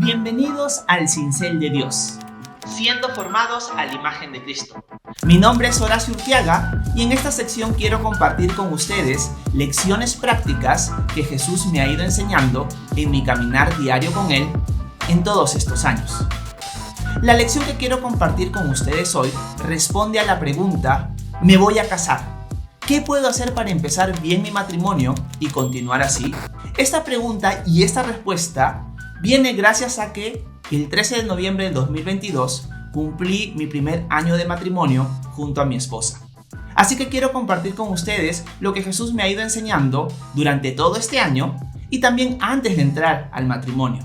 Bienvenidos al Cincel de Dios, siendo formados a la imagen de Cristo. Mi nombre es Horacio Urquiaga y en esta sección quiero compartir con ustedes lecciones prácticas que Jesús me ha ido enseñando en mi caminar diario con Él en todos estos años. La lección que quiero compartir con ustedes hoy responde a la pregunta: ¿me voy a casar? ¿Qué puedo hacer para empezar bien mi matrimonio y continuar así? Esta pregunta y esta respuesta viene gracias a que el 13 de noviembre del 2022 cumplí mi primer año de matrimonio junto a mi esposa. Así que quiero compartir con ustedes lo que Jesús me ha ido enseñando durante todo este año y también antes de entrar al matrimonio.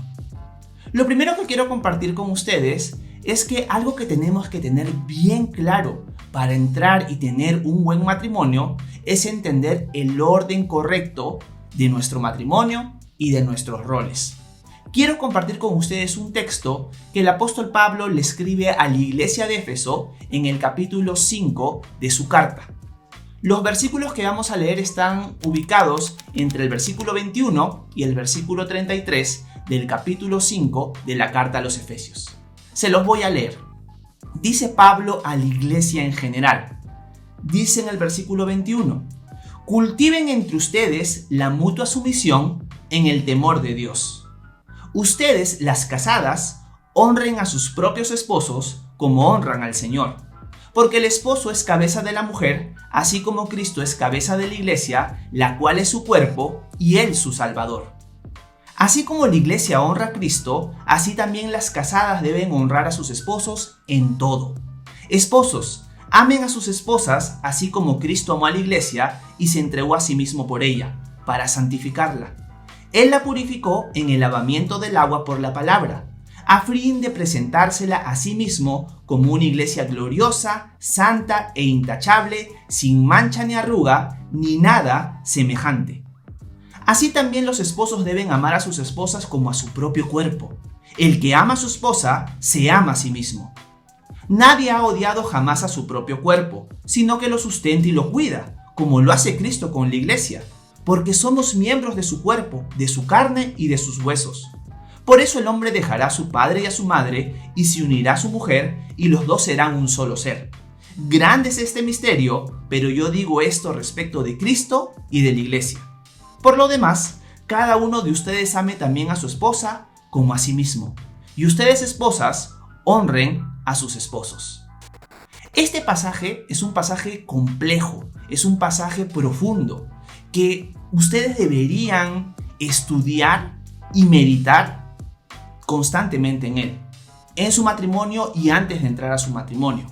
Lo primero que quiero compartir con ustedes es que algo que tenemos que tener bien claro para entrar y tener un buen matrimonio es entender el orden correcto de nuestro matrimonio y de nuestros roles. Quiero compartir con ustedes un texto que el apóstol Pablo le escribe a la iglesia de Éfeso en el capítulo 5 de su carta. Los versículos que vamos a leer están ubicados entre el versículo 21 y el versículo 33 del capítulo 5 de la carta a los Efesios. Se los voy a leer. Dice Pablo a la iglesia en general. Dice en el versículo 21: cultiven entre ustedes la mutua sumisión en el temor de Dios. Ustedes, las casadas, honren a sus propios esposos como honran al Señor. Porque el esposo es cabeza de la mujer, así como Cristo es cabeza de la iglesia, la cual es su cuerpo y Él su Salvador. Así como la iglesia honra a Cristo, así también las casadas deben honrar a sus esposos en todo. Esposos, amen a sus esposas, así como Cristo amó a la iglesia y se entregó a sí mismo por ella, para santificarla. Él la purificó en el lavamiento del agua por la palabra, a fin de presentársela a sí mismo como una iglesia gloriosa, santa e intachable, sin mancha ni arruga, ni nada semejante. Así también los esposos deben amar a sus esposas como a su propio cuerpo. El que ama a su esposa, se ama a sí mismo. Nadie ha odiado jamás a su propio cuerpo, sino que lo sustenta y lo cuida, como lo hace Cristo con la iglesia, porque somos miembros de su cuerpo, de su carne y de sus huesos. Por eso el hombre dejará a su padre y a su madre, y se unirá a su mujer, y los dos serán un solo ser. Grande es este misterio, pero yo digo esto respecto de Cristo y de la iglesia. Por lo demás, cada uno de ustedes ame también a su esposa como a sí mismo, y ustedes, esposas, honren a sus esposos. Este pasaje es un pasaje complejo, es un pasaje profundo, que ustedes deberían estudiar y meditar constantemente en él, en su matrimonio y antes de entrar a su matrimonio.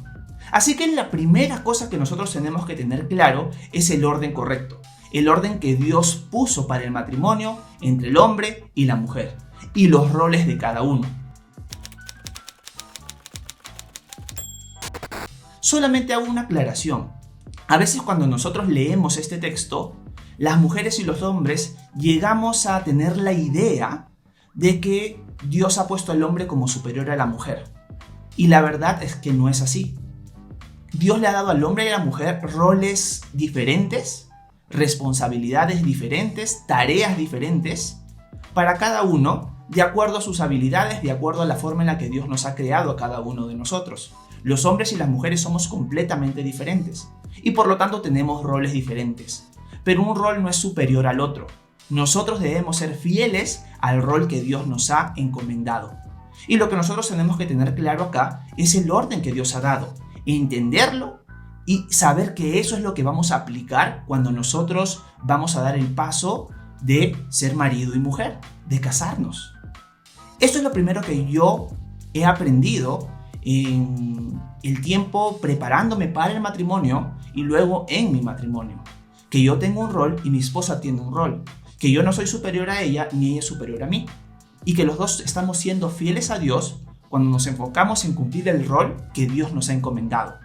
Así que la primera cosa que nosotros tenemos que tener claro es el orden correcto, el orden que Dios puso para el matrimonio entre el hombre y la mujer, y los roles de cada uno. Solamente hago una aclaración. A veces cuando nosotros leemos este texto, las mujeres y los hombres llegamos a tener la idea de que Dios ha puesto al hombre como superior a la mujer. Y la verdad es que no es así. Dios le ha dado al hombre y a la mujer roles diferentes, responsabilidades diferentes, tareas diferentes, para cada uno, de acuerdo a sus habilidades, de acuerdo a la forma en la que Dios nos ha creado a cada uno de nosotros. Los hombres y las mujeres somos completamente diferentes y por lo tanto tenemos roles diferentes. Pero un rol no es superior al otro. Nosotros debemos ser fieles al rol que Dios nos ha encomendado. Y lo que nosotros tenemos que tener claro acá es el orden que Dios ha dado, entenderlo y saber que eso es lo que vamos a aplicar cuando nosotros vamos a dar el paso de ser marido y mujer, de casarnos. Esto es lo primero que yo he aprendido en el tiempo preparándome para el matrimonio y luego en mi matrimonio. Que yo tengo un rol y mi esposa tiene un rol, que yo no soy superior a ella ni ella es superior a mí, y que los dos estamos siendo fieles a Dios cuando nos enfocamos en cumplir el rol que Dios nos ha encomendado.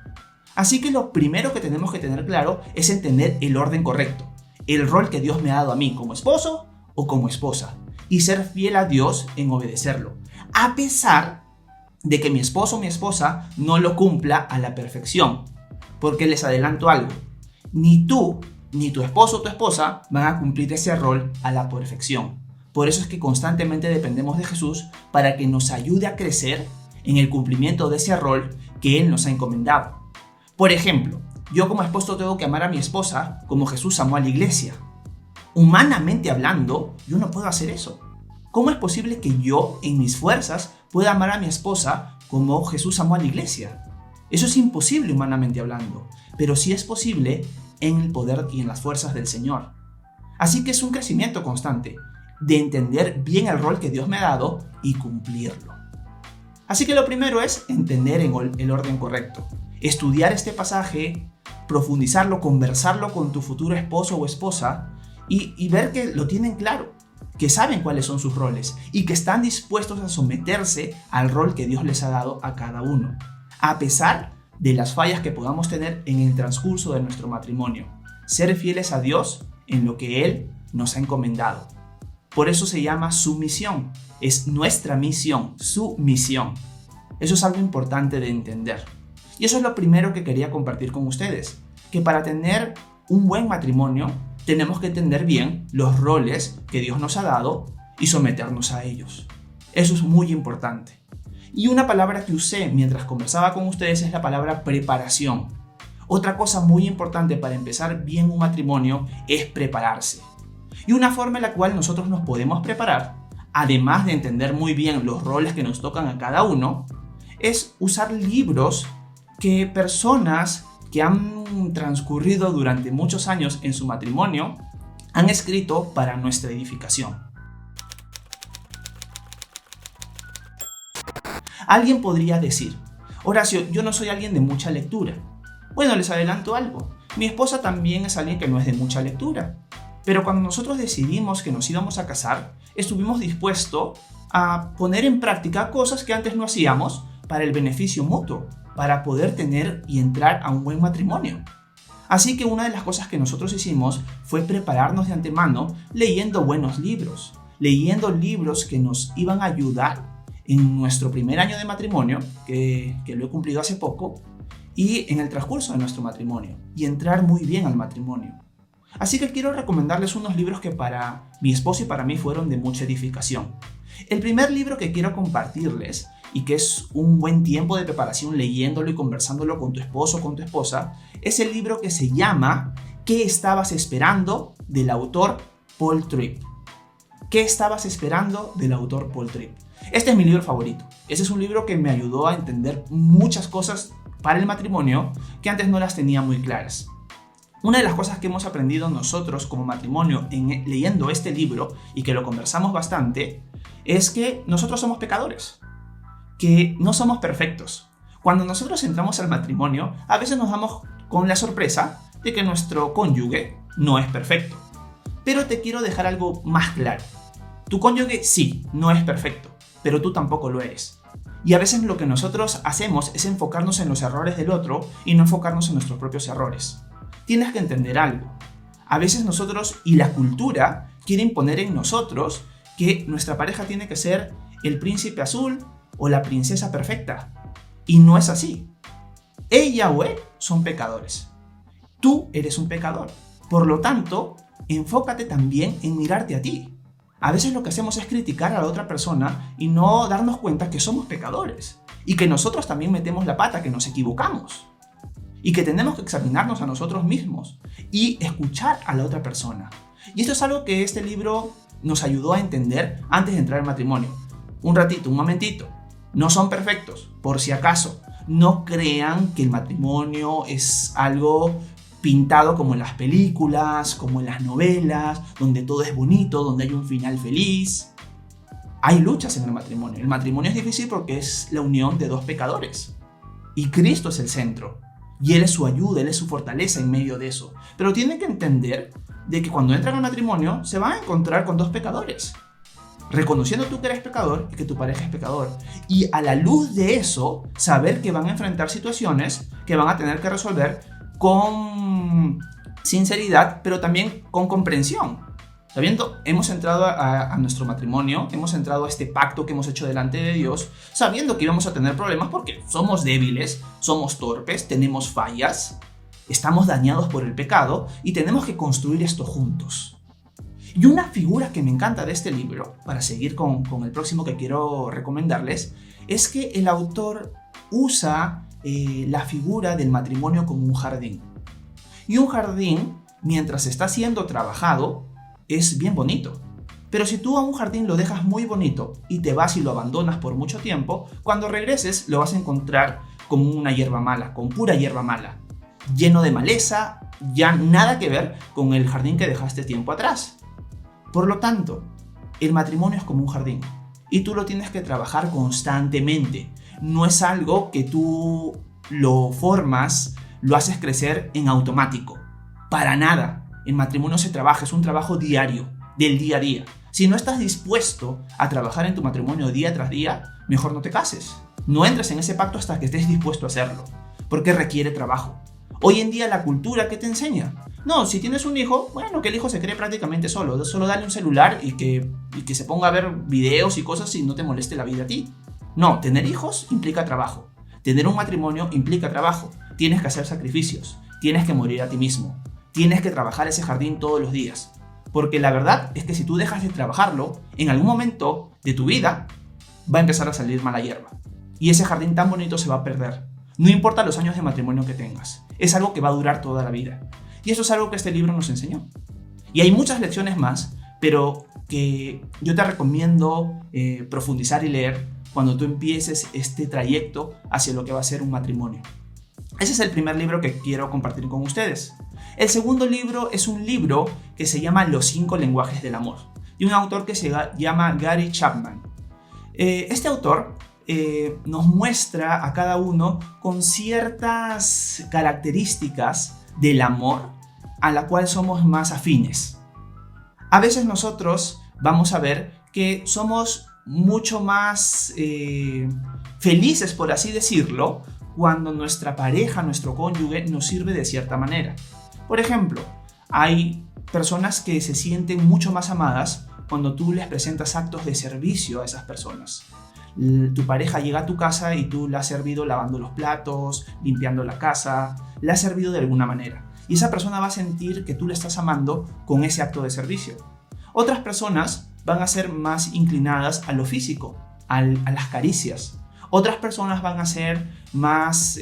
Así que lo primero que tenemos que tener claro es entender el orden correcto, el rol que Dios me ha dado a mí como esposo o como esposa, y ser fiel a Dios en obedecerlo, a pesar de que mi esposo o mi esposa no lo cumpla a la perfección, porque les adelanto algo, ni tú ni tu esposo o tu esposa van a cumplir ese rol a la perfección, Por eso es que constantemente dependemos de Jesús para que nos ayude a crecer en el cumplimiento de ese rol que Él nos ha encomendado. Por ejemplo, yo como esposo tengo que amar a mi esposa como Jesús amó a la iglesia. Humanamente hablando, yo no puedo hacer eso. ¿Cómo es posible que yo, en mis fuerzas, pueda amar a mi esposa como Jesús amó a la iglesia? Eso es imposible humanamente hablando, pero sí es posible en el poder y en las fuerzas del Señor. Así que es un crecimiento constante de entender bien el rol que Dios me ha dado y cumplirlo. Así que lo primero es entender el orden correcto, estudiar este pasaje, profundizarlo, conversarlo con tu futuro esposo o esposa y ver que lo tienen claro, que saben cuáles son sus roles y que están dispuestos a someterse al rol que Dios les ha dado a cada uno, a pesar de las fallas que podamos tener en el transcurso de nuestro matrimonio. Ser fieles a Dios en lo que Él nos ha encomendado. Por eso se llama sumisión. Es nuestra misión, su misión. Eso es algo importante de entender. Y eso es lo primero que quería compartir con ustedes. Que para tener un buen matrimonio, tenemos que entender bien los roles que Dios nos ha dado y someternos a ellos. Eso es muy importante. Y una palabra que usé mientras conversaba con ustedes es la palabra preparación. Otra cosa muy importante para empezar bien un matrimonio es prepararse. Y una forma en la cual nosotros nos podemos preparar, además de entender muy bien los roles que nos tocan a cada uno, es usar libros que personas que han transcurrido durante muchos años en su matrimonio han escrito para nuestra edificación. Alguien podría decir: Horacio, yo no soy alguien de mucha lectura. Bueno, les adelanto algo. Mi esposa también es alguien que no es de mucha lectura. Pero cuando nosotros decidimos que nos íbamos a casar, estuvimos dispuestos a poner en práctica cosas que antes no hacíamos para el beneficio mutuo, para poder tener y entrar a un buen matrimonio. Así que una de las cosas que nosotros hicimos fue prepararnos de antemano leyendo buenos libros, leyendo libros que nos iban a ayudar en nuestro primer año de matrimonio, que lo he cumplido hace poco, y en el transcurso de nuestro matrimonio, y entrar muy bien al matrimonio. Así que quiero recomendarles unos libros que para mi esposo y para mí fueron de mucha edificación. El primer libro que quiero compartirles, y que es un buen tiempo de preparación leyéndolo y conversándolo con tu esposo o con tu esposa, es el libro que se llama ¿Qué estabas esperando?, del autor Paul Tripp. ¿Qué estabas esperando?, del autor Paul Tripp. Este es mi libro favorito. Este es un libro que me ayudó a entender muchas cosas para el matrimonio que antes no las tenía muy claras. Una de las cosas que hemos aprendido nosotros como matrimonio leyendo este libro, y que lo conversamos bastante, es que nosotros somos pecadores, que no somos perfectos. Cuando nosotros entramos al matrimonio, a veces nos damos con la sorpresa de que nuestro cónyuge no es perfecto. Pero te quiero dejar algo más claro. Tu cónyuge sí, no es perfecto, pero tú tampoco lo eres. Y a veces lo que nosotros hacemos es enfocarnos en los errores del otro y no enfocarnos en nuestros propios errores. Tienes que entender algo. A veces nosotros y la cultura quiere imponer en nosotros que nuestra pareja tiene que ser el príncipe azul o la princesa perfecta. Y no es así. Ella o él son pecadores. Tú eres un pecador. Por lo tanto, enfócate también en mirarte a ti. A veces lo que hacemos es criticar a la otra persona y no darnos cuenta que somos pecadores. Y que nosotros también metemos la pata, que nos equivocamos. Y que tenemos que examinarnos a nosotros mismos y escuchar a la otra persona. Y esto es algo que este libro nos ayudó a entender antes de entrar al matrimonio. Un ratito, un momentito. No son perfectos, por si acaso. No crean que el matrimonio es algo pintado como en las películas, como en las novelas, donde todo es bonito, donde hay un final feliz. Hay luchas en el matrimonio. El matrimonio es difícil porque es la unión de dos pecadores. Y Cristo es el centro. Y Él es su ayuda, Él es su fortaleza en medio de eso. Pero tienen que entender de que cuando entran al matrimonio se van a encontrar con dos pecadores. Reconociendo tú que eres pecador y que tu pareja es pecador. Y a la luz de eso, saber que van a enfrentar situaciones que van a tener que resolver con sinceridad, pero también con comprensión. Sabiendo, hemos entrado a nuestro matrimonio, hemos entrado a este pacto que hemos hecho delante de Dios, sabiendo que íbamos a tener problemas porque somos débiles, somos torpes, tenemos fallas, estamos dañados por el pecado y tenemos que construir esto juntos. Y una figura que me encanta de este libro, para seguir con el próximo que quiero recomendarles, es que el autor usa la figura del matrimonio como un jardín. Y un jardín, mientras está siendo trabajado, es bien bonito. Pero si tú a un jardín lo dejas muy bonito y te vas y lo abandonas por mucho tiempo, cuando regreses lo vas a encontrar como una hierba mala, con pura hierba mala, lleno de maleza, ya nada que ver con el jardín que dejaste tiempo atrás. Por lo tanto, el matrimonio es como un jardín y tú lo tienes que trabajar constantemente. No es algo que tú lo formas, lo haces crecer en automático. Para nada. El matrimonio se trabaja, es un trabajo diario, del día a día. Si no estás dispuesto a trabajar en tu matrimonio día tras día, mejor no te cases. No entres en ese pacto hasta que estés dispuesto a hacerlo, porque requiere trabajo. Hoy en día la cultura, ¿qué te enseña? No, si tienes un hijo, bueno, que el hijo se cree prácticamente solo. Solo dale un celular y que se ponga a ver videos y cosas y no te moleste la vida a ti. No, tener hijos implica trabajo. Tener un matrimonio implica trabajo. Tienes que hacer sacrificios. Tienes que morir a ti mismo. Tienes que trabajar ese jardín todos los días. Porque la verdad es que si tú dejas de trabajarlo, en algún momento de tu vida va a empezar a salir mala hierba. Y ese jardín tan bonito se va a perder. No importa los años de matrimonio que tengas. Es algo que va a durar toda la vida. Y eso es algo que este libro nos enseñó. Y hay muchas lecciones más, pero que yo te recomiendo profundizar y leer cuando tú empieces este trayecto hacia lo que va a ser un matrimonio. Ese es el primer libro que quiero compartir con ustedes. El segundo libro es un libro que se llama Los 5 lenguajes del amor, de un autor que se llama Gary Chapman. Este autor nos muestra a cada uno con ciertas características del amor a la cual somos más afines. A veces nosotros vamos a ver que somos mucho más felices, por así decirlo, cuando nuestra pareja, nuestro cónyuge nos sirve de cierta manera. Por ejemplo, hay personas que se sienten mucho más amadas cuando tú les presentas actos de servicio a esas personas. Tu pareja llega a tu casa y tú la has servido lavando los platos, limpiando la casa, la has servido de alguna manera. Y esa persona va a sentir que tú le estás amando con ese acto de servicio. Otras personas van a ser más inclinadas a lo físico, a las caricias. Otras personas van a ser más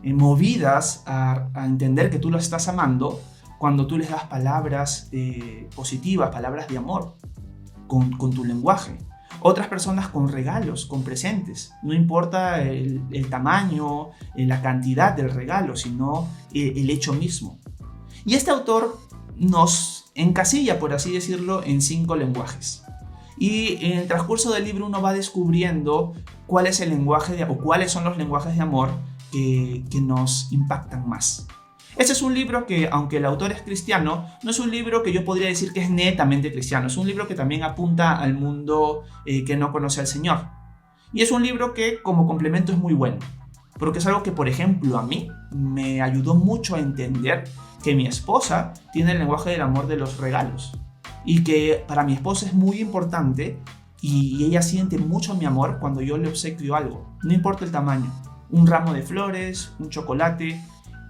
movidas a entender que tú lo estás amando cuando tú les das palabras positivas, palabras de amor, con tu lenguaje. Otras personas con regalos, con presentes. No importa el tamaño, la cantidad del regalo, sino el hecho mismo. Y este autor nos encasilla, por así decirlo, en 5 lenguajes. Y en el transcurso del libro uno va descubriendo cuál es el lenguaje o cuáles son los lenguajes de amor que nos impactan más. Este es un libro que, aunque el autor es cristiano, no es un libro que yo podría decir que es netamente cristiano. Es un libro que también apunta al mundo que no conoce al Señor. Y es un libro que como complemento es muy bueno. Porque es algo que, por ejemplo, a mí me ayudó mucho a entender que mi esposa tiene el lenguaje del amor de los regalos. Y que para mi esposa es muy importante y ella siente mucho mi amor cuando yo le obsequio algo. No importa el tamaño. Un ramo de flores, un chocolate.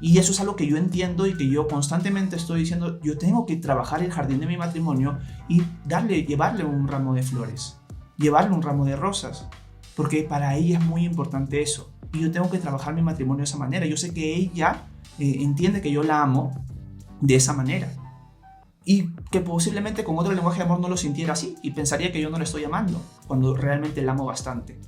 Y eso es algo que yo entiendo y que yo constantemente estoy diciendo, yo tengo que trabajar el jardín de mi matrimonio y llevarle un ramo de flores, llevarle un ramo de rosas, porque para ella es muy importante eso. Y yo tengo que trabajar mi matrimonio de esa manera. Yo sé que ella entiende que yo la amo de esa manera. Y que posiblemente con otro lenguaje de amor no lo sintiera así y pensaría que yo no le estoy amando, cuando realmente la amo bastante.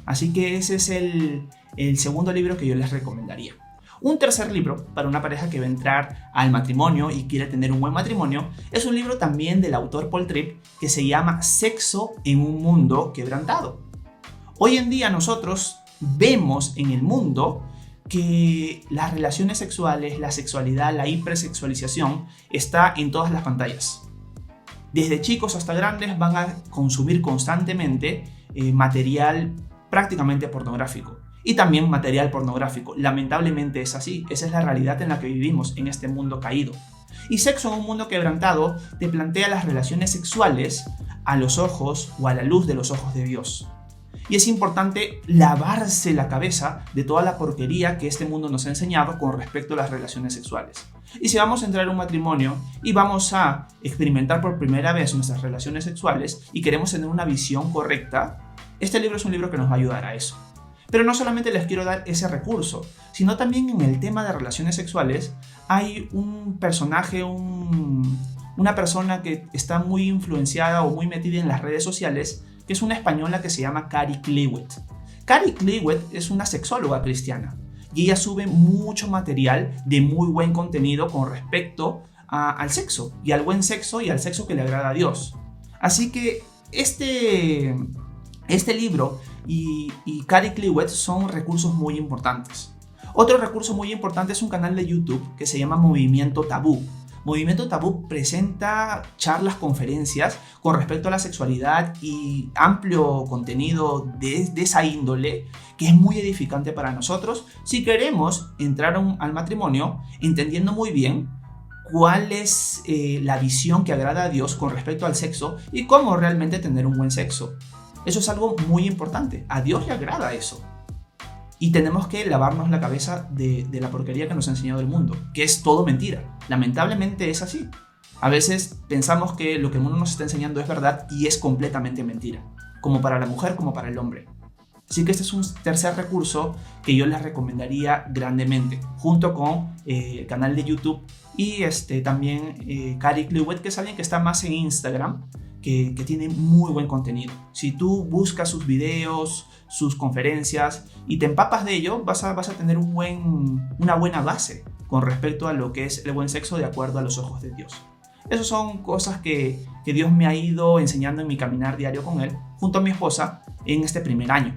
Así que ese es el segundo libro que yo les recomendaría. Un tercer libro para una pareja que va a entrar al matrimonio y quiere tener un buen matrimonio es un libro también del autor Paul Tripp que se llama Sexo en un mundo quebrantado. Hoy en día nosotros vemos en el mundo que las relaciones sexuales, la sexualidad, la hipersexualización está en todas las pantallas. Desde chicos hasta grandes van a consumir constantemente material prácticamente pornográfico. Y también material pornográfico. Lamentablemente es así. Esa es la realidad en la que vivimos en este mundo caído. Y Sexo en un mundo quebrantado te plantea las relaciones sexuales a los ojos o a la luz de los ojos de Dios. Y es importante lavarse la cabeza de toda la porquería que este mundo nos ha enseñado con respecto a las relaciones sexuales. Y si vamos a entrar en un matrimonio y vamos a experimentar por primera vez nuestras relaciones sexuales y queremos tener una visión correcta, este libro es un libro que nos va a ayudar a eso. Pero no solamente les quiero dar ese recurso, sino también en el tema de relaciones sexuales hay un personaje, una persona que está muy influenciada o muy metida en las redes sociales, que es una española que se llama Carrie Clewitt. Carrie Clewitt es una sexóloga cristiana y ella sube mucho material de muy buen contenido con respecto al sexo y al buen sexo y al sexo que le agrada a Dios. Así que este libro y Carrie Clewitt son recursos muy importantes. Otro recurso muy importante es un canal de YouTube que se llama Movimiento Tabú. Movimiento Tabú presenta charlas, conferencias con respecto a la sexualidad y amplio contenido de esa índole que es muy edificante para nosotros si queremos entrar al matrimonio entendiendo muy bien cuál es la visión que agrada a Dios con respecto al sexo y cómo realmente tener un buen sexo. Eso es algo muy importante. A Dios le agrada eso. Y tenemos que lavarnos la cabeza de la porquería que nos ha enseñado el mundo, que es todo mentira. Lamentablemente es así. A veces pensamos que lo que el mundo nos está enseñando es verdad y es completamente mentira, como para la mujer como para el hombre. Así que este es un tercer recurso que yo les recomendaría grandemente, junto con el canal de YouTube y también Carrie Clewitt, que es alguien que está más en Instagram, que tiene muy buen contenido. Si tú buscas sus videos, sus conferencias y te empapas de ello, vas a tener una buena base con respecto a lo que es el buen sexo de acuerdo a los ojos de Dios. Esas son cosas que Dios me ha ido enseñando en mi caminar diario con Él, junto a mi esposa, en este primer año.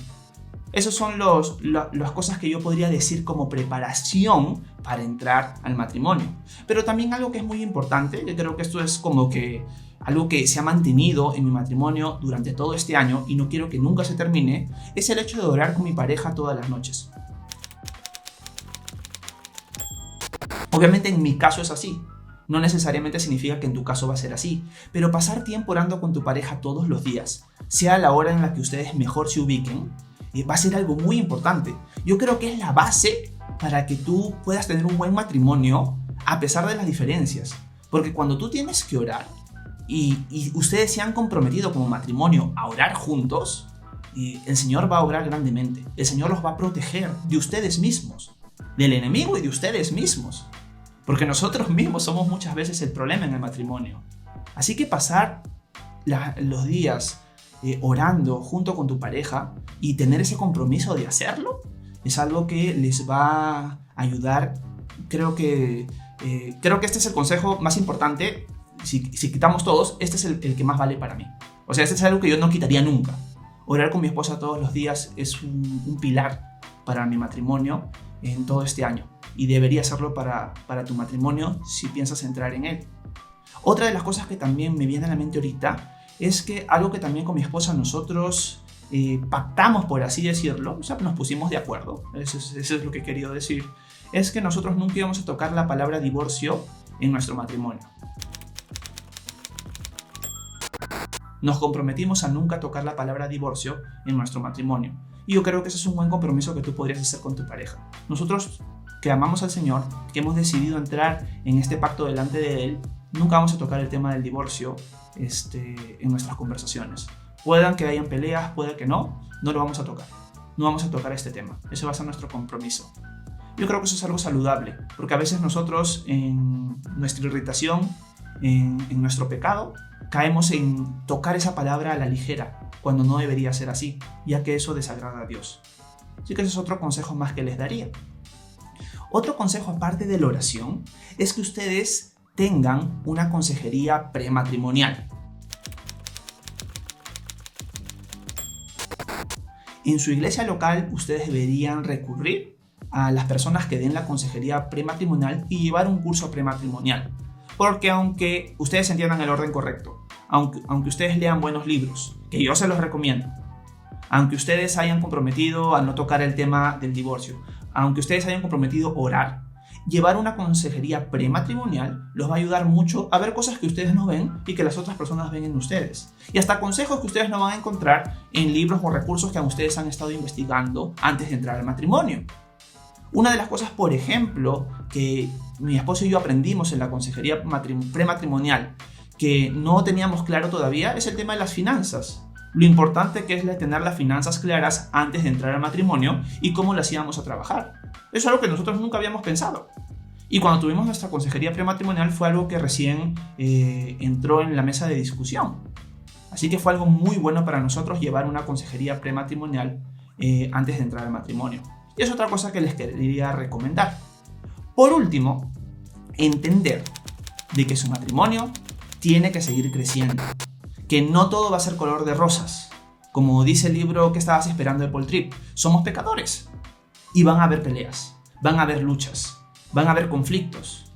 Esas son las cosas que yo podría decir como preparación para entrar al matrimonio. Pero también algo que es muy importante, yo creo que esto es como que algo que se ha mantenido en mi matrimonio durante todo este año y no quiero que nunca se termine, es el hecho de orar con mi pareja todas las noches. Obviamente en mi caso es así. No necesariamente significa que en tu caso va a ser así, pero pasar tiempo orando con tu pareja todos los días, sea la hora en la que ustedes mejor se ubiquen, va a ser algo muy importante. Yo creo que es la base para que tú puedas tener un buen matrimonio a pesar de las diferencias. Porque cuando tú tienes que orar y ustedes se han comprometido como matrimonio a orar juntos, el Señor va a obrar grandemente. El Señor los va a proteger de ustedes mismos, del enemigo y de ustedes mismos. Porque nosotros mismos somos muchas veces el problema en el matrimonio. Así que pasar los días orando junto con tu pareja y tener ese compromiso de hacerlo es algo que les va a ayudar. Creo que este es el consejo más importante. Si quitamos todos, este es el que más vale para mí. O sea, este es algo que yo no quitaría nunca. Orar con mi esposa todos los días es un pilar para mi matrimonio en todo este año. Y debería hacerlo para tu matrimonio si piensas entrar en él. Otra de las cosas que también me viene a la mente ahorita es que algo que también con mi esposa nosotros pactamos, por así decirlo, o sea, nos pusimos de acuerdo, eso es lo que he querido decir, es que nosotros nunca íbamos a tocar la palabra divorcio en nuestro matrimonio. Nos comprometimos a nunca tocar la palabra divorcio en nuestro matrimonio. Y yo creo que ese es un buen compromiso que tú podrías hacer con tu pareja. Nosotros que amamos al Señor, que hemos decidido entrar en este pacto delante de Él, nunca vamos a tocar el tema del divorcio en nuestras conversaciones. Puedan que hayan peleas, puede que no lo vamos a tocar. No vamos a tocar este tema. Ese va a ser nuestro compromiso. Yo creo que eso es algo saludable, porque a veces nosotros en nuestra irritación, en nuestro pecado, caemos en tocar esa palabra a la ligera, cuando no debería ser así, ya que eso desagrada a Dios. Así que ese es otro consejo más que les daría. Otro consejo aparte de la oración es que ustedes tengan una consejería prematrimonial. En su iglesia local ustedes deberían recurrir a las personas que den la consejería prematrimonial y llevar un curso prematrimonial. Porque aunque ustedes entiendan el orden correcto, aunque ustedes lean buenos libros, que yo se los recomiendo, aunque ustedes hayan comprometido a no tocar el tema del divorcio, aunque ustedes hayan comprometido orar, llevar una consejería prematrimonial los va a ayudar mucho a ver cosas que ustedes no ven y que las otras personas ven en ustedes. Y hasta consejos que ustedes no van a encontrar en libros o recursos que ustedes han estado investigando antes de entrar al matrimonio. Una de las cosas, por ejemplo, que mi esposo y yo aprendimos en la consejería prematrimonial que no teníamos claro todavía es el tema de las finanzas. Lo importante que es tener las finanzas claras antes de entrar al matrimonio y cómo las íbamos a trabajar. Eso es algo que nosotros nunca habíamos pensado. Y cuando tuvimos nuestra consejería prematrimonial fue algo que recién entró en la mesa de discusión. Así que fue algo muy bueno para nosotros llevar una consejería prematrimonial antes de entrar al matrimonio. Y es otra cosa que les quería recomendar. Por último, entender de que su matrimonio tiene que seguir creciendo. Que no todo va a ser color de rosas. Como dice el libro que estabas esperando de Paul Tripp, somos pecadores. Y van a haber peleas, van a haber luchas, van a haber conflictos.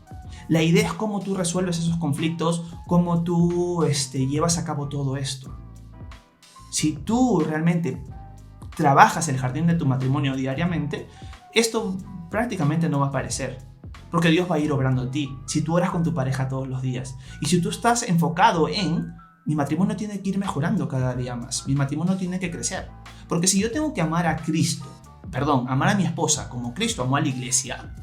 La idea es cómo tú resuelves esos conflictos, cómo tú llevas a cabo todo esto. Si tú realmente trabajas el jardín de tu matrimonio diariamente, esto prácticamente no va a aparecer. Porque Dios va a ir obrando en ti. Si tú oras con tu pareja todos los días. Y si tú estás enfocado en mi matrimonio tiene que ir mejorando cada día más. Mi matrimonio tiene que crecer. Porque si yo tengo que amar a mi esposa como Cristo amó a la iglesia,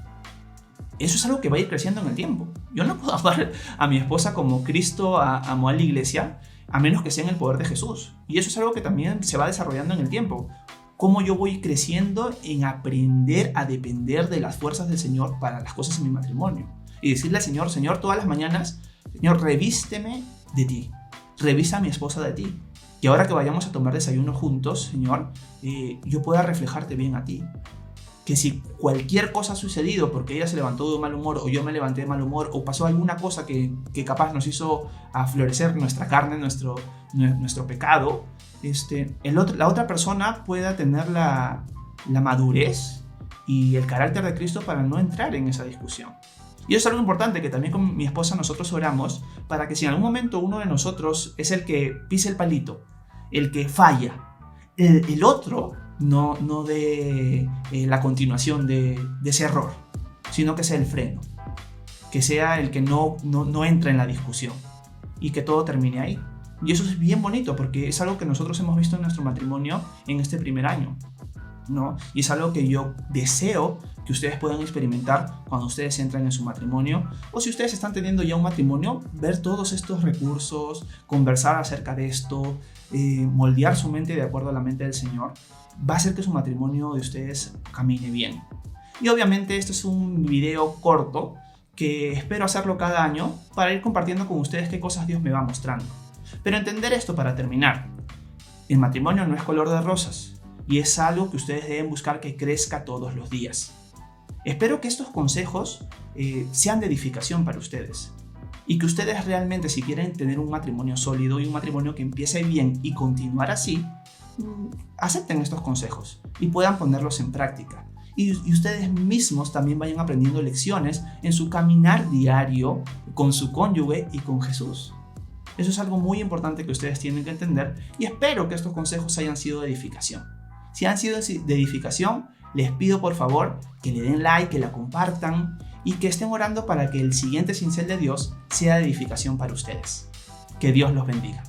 eso es algo que va a ir creciendo en el tiempo. Yo no puedo amar a mi esposa como Cristo amó a la iglesia, a menos que sea en el poder de Jesús. Y eso es algo que también se va desarrollando en el tiempo. Cómo yo voy creciendo en aprender a depender de las fuerzas del Señor para las cosas en mi matrimonio. Y decirle al Señor, Señor, todas las mañanas, Señor, revísteme de ti. Revisa a mi esposa de ti. Y ahora que vayamos a tomar desayuno juntos, Señor, yo pueda reflejarte bien a ti. Que si cualquier cosa ha sucedido porque ella se levantó de mal humor o yo me levanté de mal humor o pasó alguna cosa que capaz nos hizo aflorecer nuestra carne, nuestro pecado, la otra persona pueda tener la madurez y el carácter de Cristo para no entrar en esa discusión. Y eso es algo importante que también con mi esposa nosotros oramos para que si en algún momento uno de nosotros es el que pisa el palito, el que falla, el otro no dé la continuación de ese error, sino que sea el freno, que sea el que no entra en la discusión y que todo termine ahí. Y eso es bien bonito porque es algo que nosotros hemos visto en nuestro matrimonio en este primer año, ¿no? Y es algo que yo deseo que ustedes puedan experimentar cuando ustedes entran en su matrimonio, o si ustedes están teniendo ya un matrimonio, ver todos estos recursos, conversar acerca de esto, moldear su mente de acuerdo a la mente del Señor, va a hacer que su matrimonio de ustedes camine bien. Y obviamente este es un video corto que espero hacerlo cada año para ir compartiendo con ustedes qué cosas Dios me va mostrando. Pero entender esto para terminar, el matrimonio no es color de rosas y es algo que ustedes deben buscar que crezca todos los días. Espero que estos consejos sean de edificación para ustedes y que ustedes realmente, si quieren tener un matrimonio sólido y un matrimonio que empiece bien y continuar así, acepten estos consejos y puedan ponerlos en práctica. Y ustedes mismos también vayan aprendiendo lecciones en su caminar diario con su cónyuge y con Jesús. Eso es algo muy importante que ustedes tienen que entender y espero que estos consejos hayan sido de edificación. Si han sido de edificación, les pido por favor que le den like, que la compartan y que estén orando para que el siguiente cincel de Dios sea de edificación para ustedes. Que Dios los bendiga.